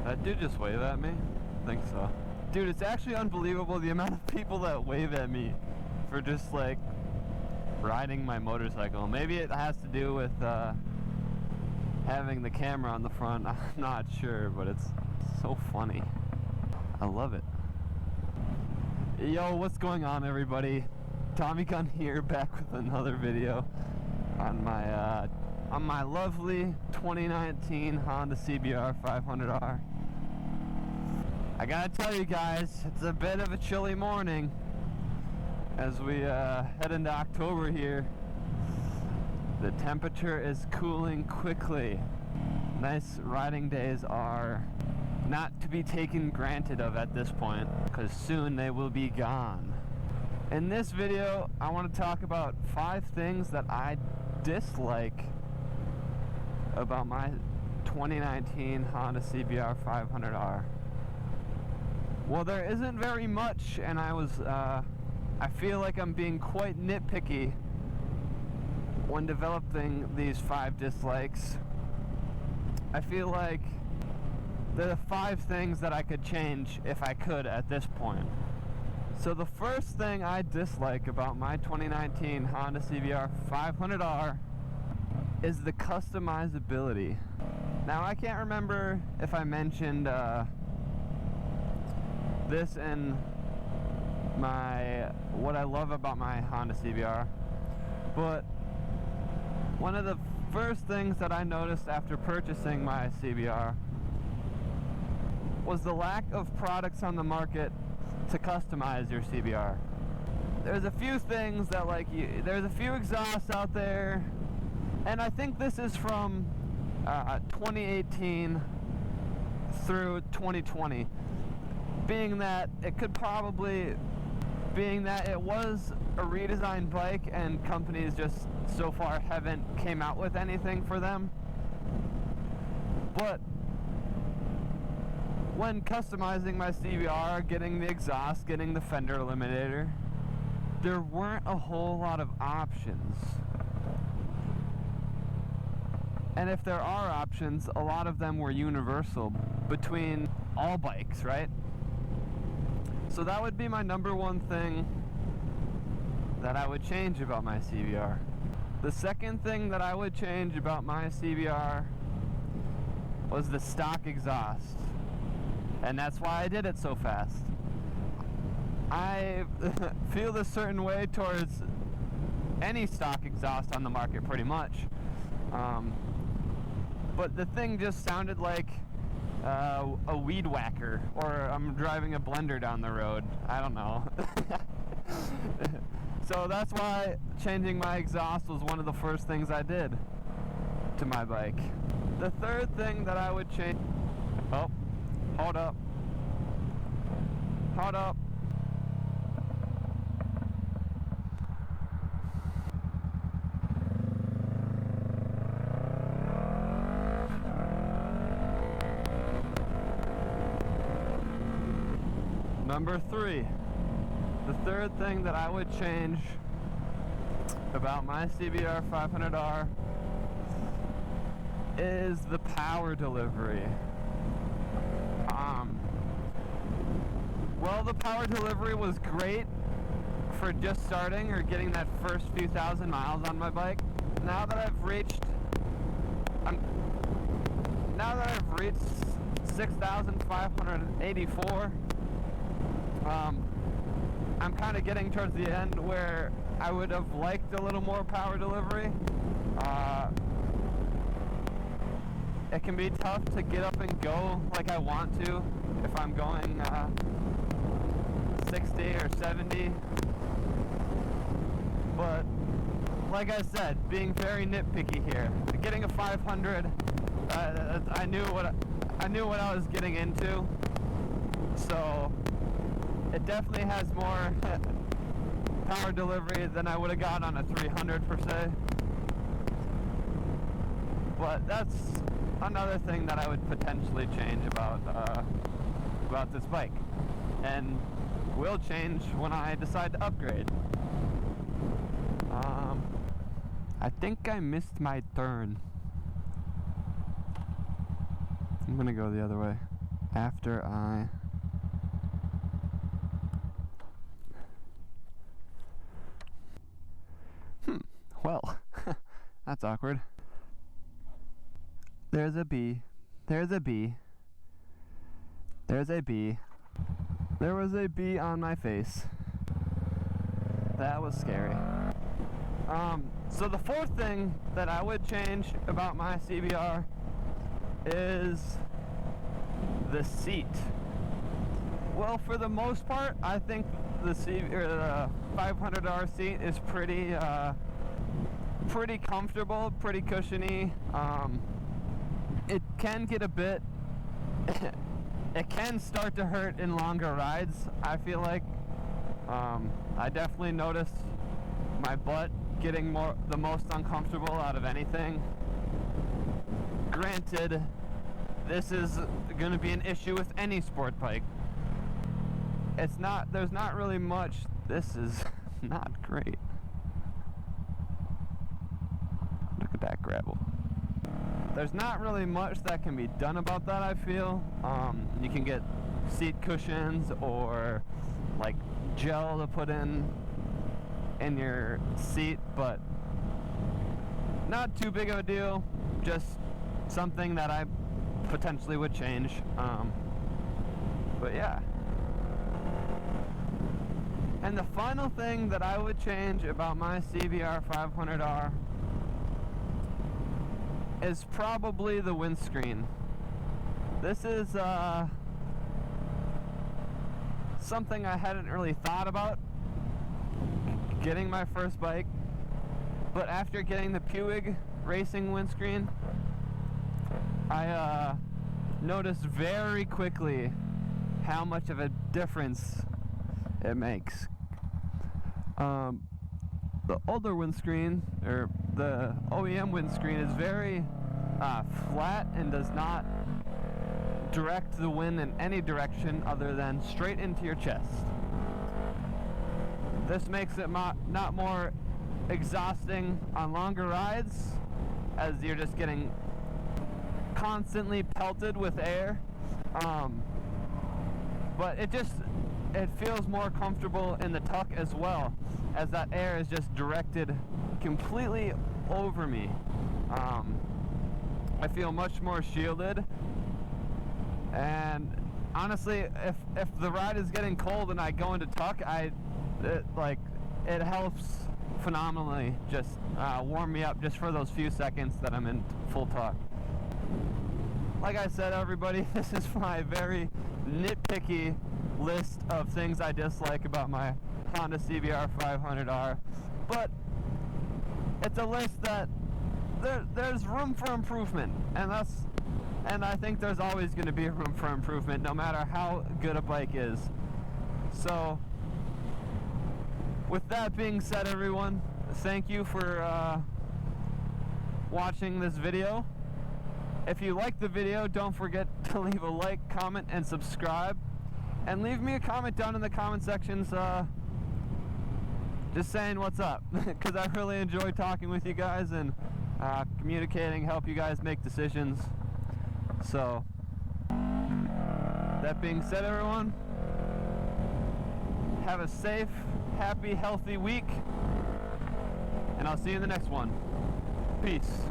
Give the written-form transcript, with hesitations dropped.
That dude just waved at me? I think so. Dude, it's actually unbelievable the amount of people that wave at me for just like riding my motorcycle. Maybe it has to do with having the camera on the front. I'm not sure, but it's so funny. I love it. Yo, what's going on, everybody? Tommy Gunn here, back with another video on my lovely 2019 Honda CBR500R. I gotta tell you guys, it's a bit of a chilly morning as we head into October here. The temperature is cooling quickly. Nice riding days are not to be taken granted of at this point, because soon they will be gone. In this video, I want to talk about 5 things that I dislike about my 2019 Honda CBR500R. Well, there isn't very much, and I feel like I'm being quite nitpicky when developing these 5 dislikes. I feel like there are 5 things that I could change if I could at this point. So the first thing I dislike about my 2019 Honda CBR500R is the customizability. Now, I can't remember if I mentioned this in what I love about my Honda CBR, but one of the first things that I noticed after purchasing my CBR was the lack of products on the market to customize your CBR. There's a few things that there's a few exhausts out there, and I think this is from 2018 through 2020, being that it was a redesigned bike and companies just so far haven't came out with anything for them. But when customizing my CBR, getting the exhaust, getting the fender eliminator, there weren't a whole lot of options. And if there are options, a lot of them were universal between all bikes, right? So that would be my number one thing that I would change about my CBR. The second thing that I would change about my CBR was the stock exhaust. And that's why I did it so fast. I feel a certain way towards any stock exhaust on the market, pretty much. But the thing just sounded like a weed whacker, or I'm driving a blender down the road. I don't know. So that's why changing my exhaust was one of the first things I did to my bike. The third thing that I would change... Oh, hold up. Hold up. Number 3, the third thing that I would change about my CBR500R is the power delivery. Well, the power delivery was great for just starting or getting that first few thousand miles on my bike. Now that I've reached 6,584, I'm kind of getting towards the end where I would have liked a little more power delivery. It can be tough to get up and go like I want to if I'm going 60 or 70. But like I said, being very nitpicky here, getting a 500, I knew what I was getting into. So it definitely has more power delivery than I would have got on a 300 per se. But that's another thing that I would potentially change about this bike, and will change when I decide to upgrade. I think I missed my turn. I'm gonna go the other way. after I well, that's awkward. There's a bee. There's a bee. There's a bee. There was a bee on my face. That was scary. So the fourth thing that I would change about my CBR is the seat. Well, for the most part, I think the 500R seat is pretty comfortable, pretty cushiony. It can get a bit it can start to hurt in longer rides, I feel like. I definitely noticed my butt getting the most uncomfortable out of anything. Granted, this is going to be an issue with any sport bike. There's not really much. This is not great. Look at that gravel. There's not really much that can be done about that, I feel. You can get seat cushions or like gel to put in your seat, but not too big of a deal. Just something that I potentially would change. But yeah. And the final thing that I would change about my CBR500R is probably the windscreen. This is something I hadn't really thought about getting my first bike, but after getting the Puig racing windscreen, I noticed very quickly how much of a difference it makes. The older windscreen, or the OEM windscreen, is very flat and does not direct the wind in any direction other than straight into your chest. This makes it not more exhausting on longer rides, as you're just getting constantly pelted with air. But it feels more comfortable in the tuck as well, as that air is just directed completely over me. I feel much more shielded, and honestly, if the ride is getting cold and I go into tuck, it helps phenomenally. Just warm me up just for those few seconds that I'm in full tuck. Like I said, everybody, this is my very nitpicky list of things I dislike about my Honda CBR500R, but it's a list that there's room for improvement, and I think there's always going to be room for improvement no matter how good a bike is. So with that being said, everyone, thank you for watching this video. If you liked the video, don't forget to leave a like, comment, and subscribe. And leave me a comment down in the comment sections, just saying what's up, because I really enjoy talking with you guys and communicating, help you guys make decisions. So, that being said, everyone, have a safe, happy, healthy week, and I'll see you in the next one. Peace.